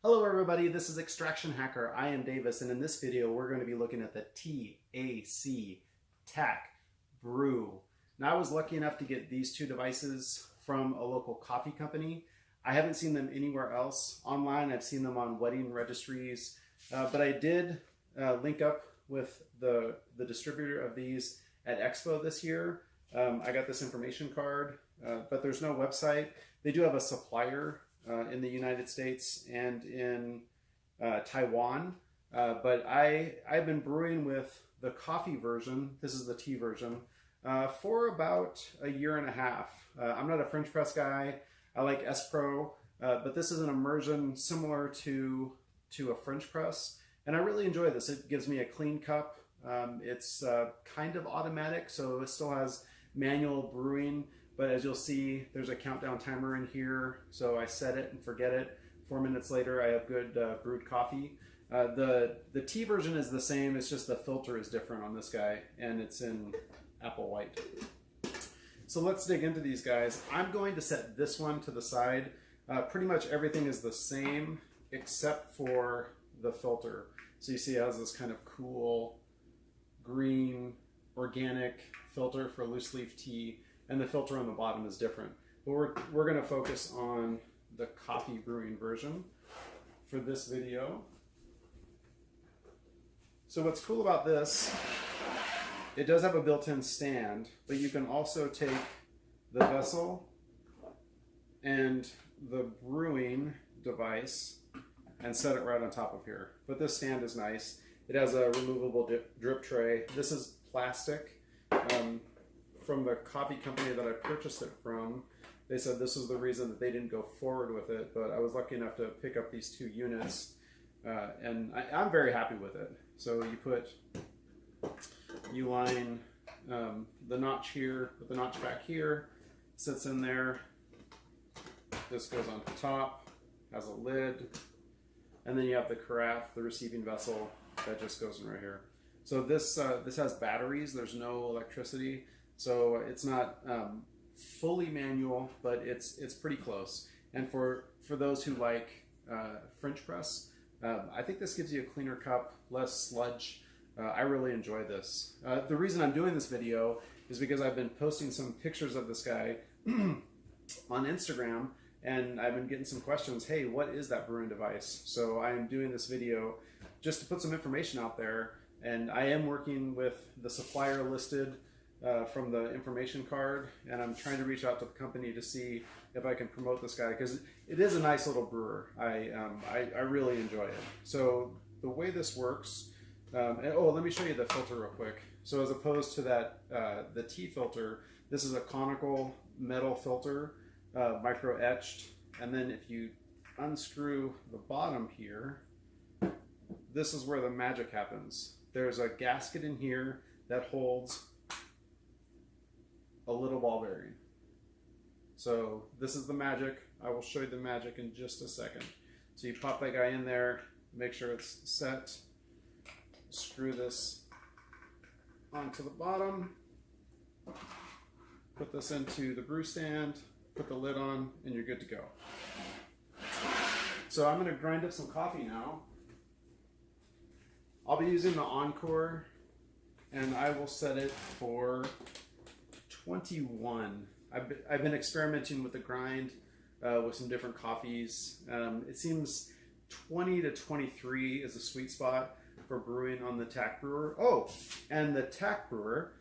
Hello everybody, this is Extraction Hacker. I am Davis, and in this video we're going to be looking at the TaC Brew. Now, I was lucky enough to get these two devices from a local coffee company. I haven't seen them anywhere else online. I've seen them on wedding registries, but I did link up with the distributor of these at Expo this year. I got this information card, but there's no website. They do have a supplier in the United States and in Taiwan, but I've been brewing with the coffee version, this is the tea version, for about a year and a half. I'm not a French press guy. I like S-Pro, but this is an immersion similar to a French press, and I really enjoy this. It gives me a clean cup. It's kind of automatic, so it still has manual brewing, but as you'll see, there's a countdown timer in here, so I set it and forget it. 4 minutes later, I have good brewed coffee. The tea version is the same, it's just the filter is different on this guy, and it's in apple white. So let's dig into these guys. I'm going to set this one to the side. Pretty much everything is the same except for the filter. So you see it has this kind of cool green organic filter for loose leaf tea, and the filter on the bottom is different. But we're going to focus on the coffee brewing version for this video. So what's cool about this, it does have a built-in stand, but you can also take the vessel and the brewing device and set it right on top of here. But this stand is nice. It has a removable drip tray. This is plastic. From the coffee company that I purchased it from, they said this was the reason that they didn't go forward with it, but I was lucky enough to pick up these two units, and I'm very happy with it. So you line the notch here with the notch back here, sits in there, this goes on top, has a lid, and then you have the carafe, the receiving vessel, that just goes in right here. So this has batteries, there's no electricity, so it's not fully manual, but it's pretty close. And for those who like French press, I think this gives you a cleaner cup, less sludge. I really enjoy this. The reason I'm doing this video is because I've been posting some pictures of this guy on Instagram, and I've been getting some questions. Hey, what is that brewing device? So I am doing this video just to put some information out there, and I am working with the supplier listed from the information card, and I'm trying to reach out to the company to see if I can promote this guy, because it is a nice little brewer. I really enjoy it. So the way this works, let me show you the filter real quick. So as opposed to that the tea filter, this is a conical metal filter, micro etched, and then if you unscrew the bottom here, this is where the magic happens. There's a gasket in here that holds a little ball bearing. So this is the magic. I will show you the magic in just a second. So you pop that guy in there, make sure it's set, screw this onto the bottom, put this into the brew stand, put the lid on, and you're good to go. So I'm going to grind up some coffee now. I'll be using the Encore, and I will set it for 21. I've been experimenting with the grind with some different coffees. It seems 20 to 23 is a sweet spot for brewing on the TaC Brewer. Oh, and the TaC Brewer,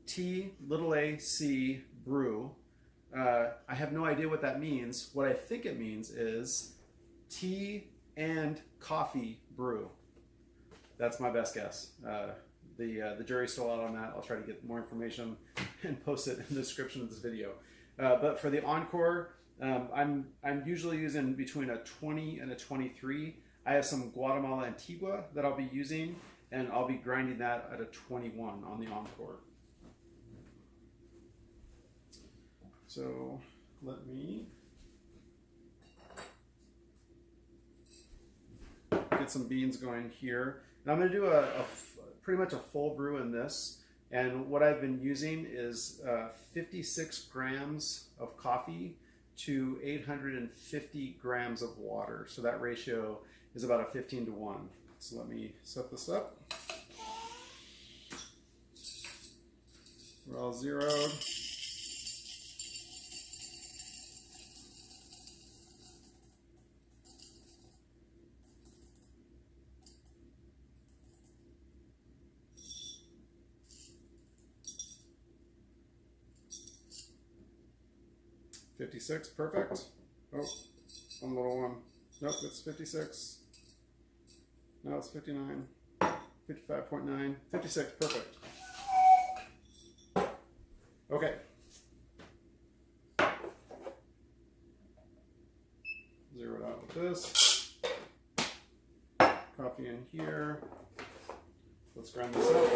TaC Brew. I have no idea what that means. What I think it means is tea and coffee brew. That's my best guess. The jury's still out on that. I'll try to get more information and post it in the description of this video. But for the Encore, I'm usually using between a 20 and a 23. I have some Guatemala Antigua that I'll be using, and I'll be grinding that at a 21 on the Encore. So let me get some beans going here. And I'm going to do pretty much a full brew in this. And what I've been using is 56 grams of coffee to 850 grams of water. So that ratio is about a 15 to 1. So let me set this up. We're all zeroed. $56, perfect. Oh, one little one. Nope, it's 56. No, it's 59. 55.9. 56, perfect. Okay. Zero it out with this. Coffee in here. Let's grind this up.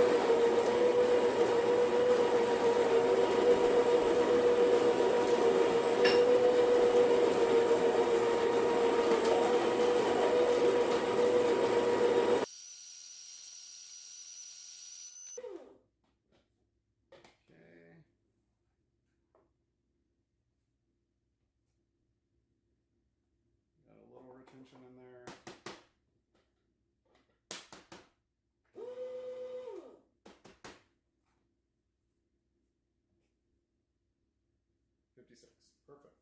Retention in there. $56, perfect.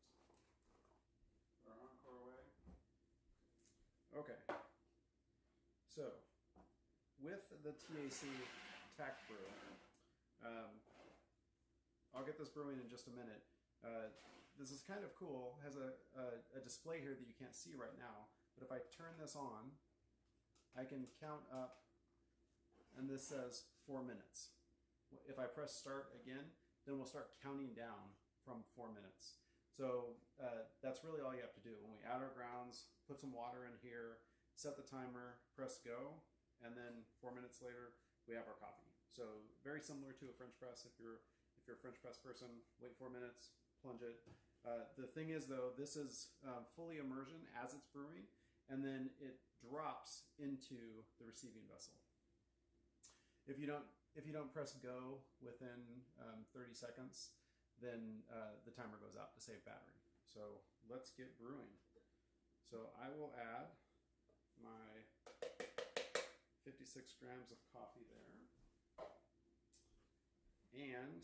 Our encore away. Okay. So, with the TaC Brew, I'll get this brewing in just a minute. This is kind of cool. It has a display here that you can't see right now, but if I turn this on, I can count up, and this says 4 minutes. If I press start again, then we'll start counting down from 4 minutes. So that's really all you have to do. When we add our grounds, put some water in here, set the timer, press go, and then 4 minutes later, we have our coffee. So very similar to a French press. If you're a French press person, wait 4 minutes, plunge it. The thing is, though, this is fully immersion as it's brewing, and then it drops into the receiving vessel. If you don't press go within 30 seconds, then the timer goes out to save battery. So let's get brewing. So I will add my 56 grams of coffee there, and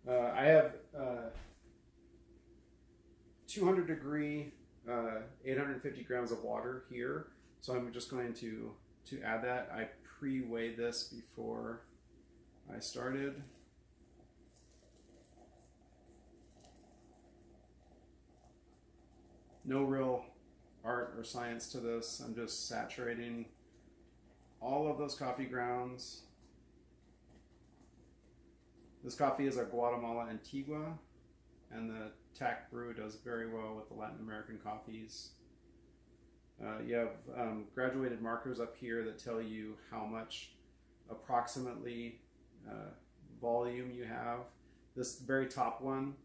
I have 200 degree, 850 grams of water here. So I'm just going to add that. I pre-weighed this before I started. No real art or science to this. I'm just saturating all of those coffee grounds. This coffee is a Guatemala Antigua, and the TaC Brew does very well with the Latin American coffees. You have graduated markers up here that tell you how much approximately volume you have. This very top one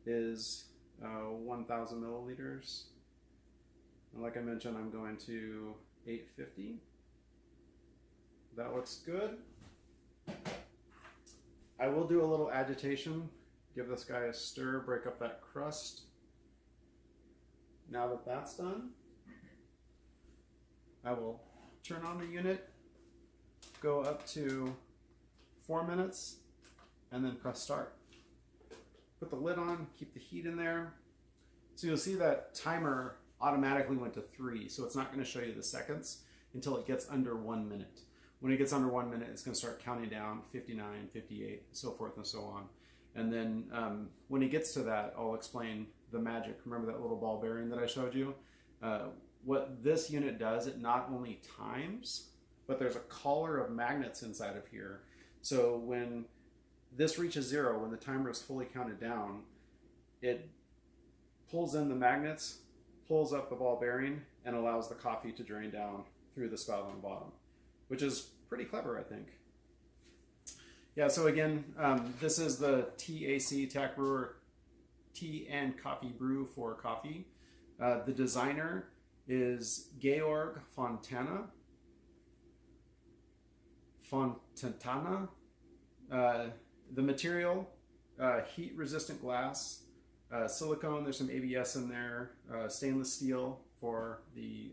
is 1,000 milliliters. And like I mentioned, I'm going to 850. That looks good. I will do a little agitation, give this guy a stir, break up that crust. Now that that's done, I will turn on the unit, go up to 4 minutes, and then press start. Put the lid on, keep the heat in there. So you'll see that timer automatically went to 3, so it's not going to show you the seconds until it gets under 1 minute. When it gets under 1 minute, it's going to start counting down 59, 58, so forth and so on. And then when it gets to that, I'll explain the magic. Remember that little ball bearing that I showed you? What this unit does, it not only times, but there's a collar of magnets inside of here. So when this reaches 0, when the timer is fully counted down, it pulls in the magnets, pulls up the ball bearing, and allows the coffee to drain down through the spout on the bottom, which is pretty clever, I think. Yeah, so again, this is the TaC Brewer Tea and Coffee Brew for coffee. The designer is Georg Fontana. The material heat resistant glass, silicone, there's some ABS in there, stainless steel for the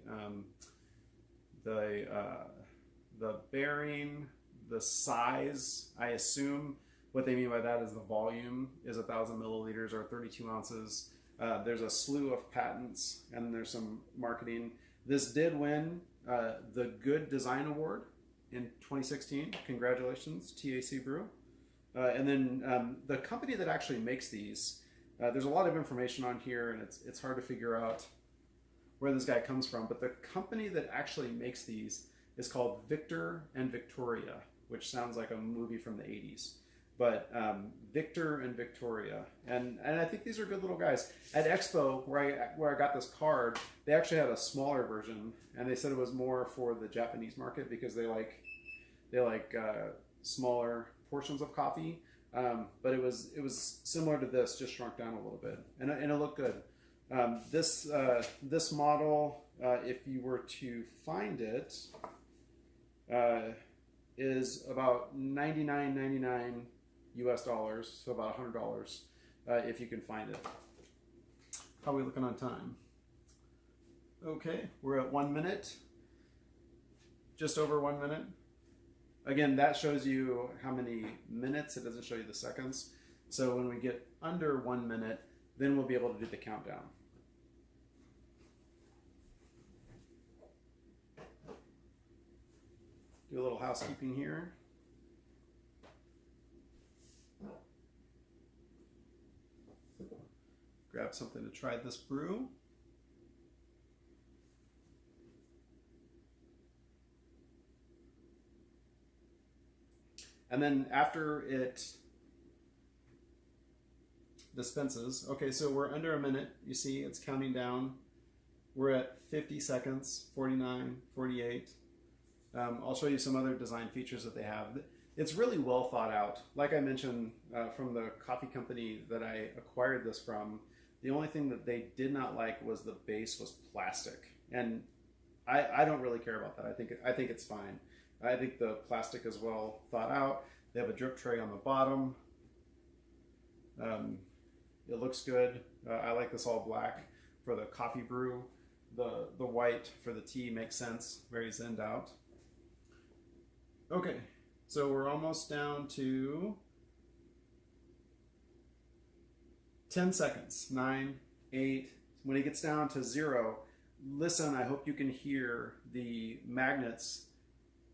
bearing, the size. I assume what they mean by that is the volume is 1,000 milliliters or 32 ounces. There's a slew of patents and there's some marketing. This did win the Good Design Award in 2016. Congratulations, TaC Brew. And then the company that actually makes these, there's a lot of information on here and it's hard to figure out where this guy comes from, but the company that actually makes these is called Victor and Victoria, which sounds like a movie from the 80s. But Victor and Victoria, and I think these are good little guys. At Expo, where I got this card, they actually had a smaller version, and they said it was more for the Japanese market because they like smaller portions of coffee. But it was similar to this, just shrunk down a little bit, and it looked good. This model, if you were to find it, is about $99.99 US dollars, so about $100 if you can find it. How are we looking on time? Okay, we're at 1 minute, just over 1 minute. Again, that shows you how many minutes, it doesn't show you the seconds. So when we get under 1 minute, then we'll be able to do the countdown. Do a little housekeeping here. Grab something to try this brew. And then after it dispenses, okay, so we're under a minute. You see it's counting down. We're at 50 seconds, 49, 48. I'll show you some other design features that they have. It's really well thought out. Like I mentioned from the coffee company that I acquired this from, the only thing that they did not like was the base was plastic. And I don't really care about that. I think it's fine. I think the plastic is well thought out. They have a drip tray on the bottom. It looks good. I like this all black for the coffee brew. The white for the tea makes sense. Very zenned out. Okay, so we're almost down to 10 seconds. 9, 8. When it gets down to 0, listen, I hope you can hear the magnets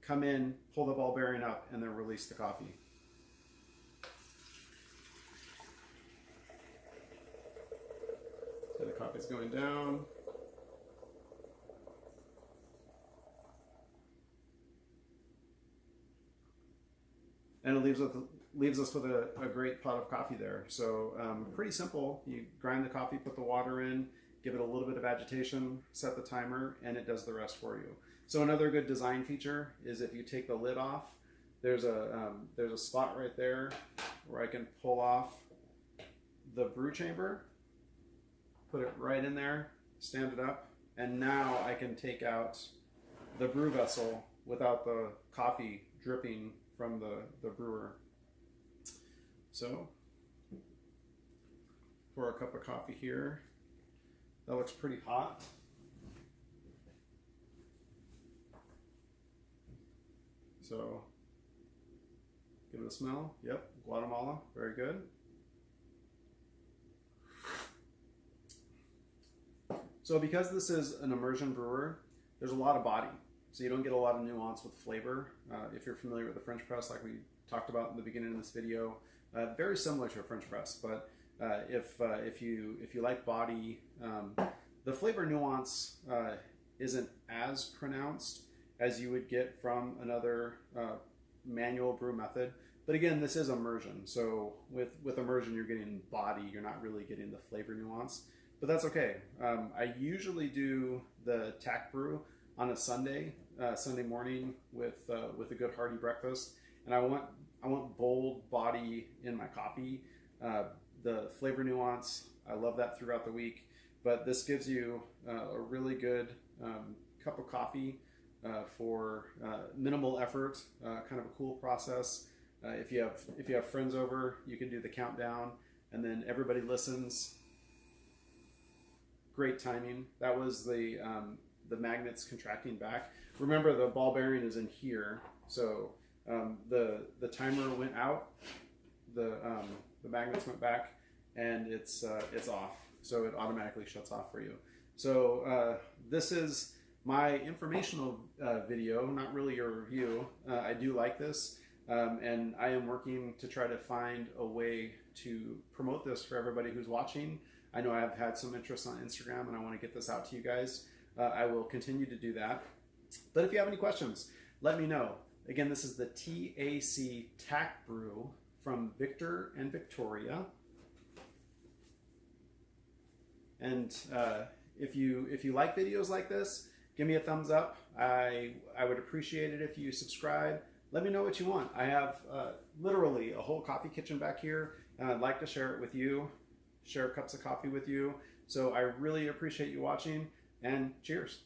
come in, pull the ball bearing up, and then release the coffee. So the coffee's going down. And it leaves us with a great pot of coffee there. So pretty simple. You grind the coffee, put the water in, give it a little bit of agitation, set the timer, and it does the rest for you. So another good design feature is if you take the lid off, there's a spot right there where I can pull off the brew chamber, put it right in there, stand it up, and now I can take out the brew vessel without the coffee dripping from the brewer. So, pour a cup of coffee here. That looks pretty hot. So, give it a smell. Yep, Guatemala, very good. So because this is an immersion brewer, there's a lot of body. So you don't get a lot of nuance with flavor. If you're familiar with the French press, like we talked about in the beginning of this video, very similar to a French press. But if you like body, the flavor nuance isn't as pronounced as you would get from another manual brew method. But again, this is immersion. So with immersion, you're getting body. You're not really getting the flavor nuance. But that's okay. I usually do the TaC Brew on a Sunday morning with a good hearty breakfast, and I want bold body in my coffee. The flavor nuance, I love that throughout the week, but this gives you a really good cup of coffee for minimal effort, kind of a cool process. If you have friends over, you can do the countdown, and then everybody listens. Great timing. That was the magnets contracting back. Remember, the ball bearing is in here, so the timer went out, the magnets went back, and it's off, so it automatically shuts off for you. So this is my informational video, not really a review. I do like this, and I am working to try to find a way to promote this for everybody who's watching. I know I've had some interest on Instagram, and I want to get this out to you guys. I will continue to do that. But if you have any questions, let me know. Again, this is the TaC Brew from Victor and Victoria. And if you like videos like this, give me a thumbs up. I would appreciate it if you subscribe. Let me know what you want. I have literally a whole coffee kitchen back here, and I'd like to share it with you, share cups of coffee with you. So I really appreciate you watching, and cheers.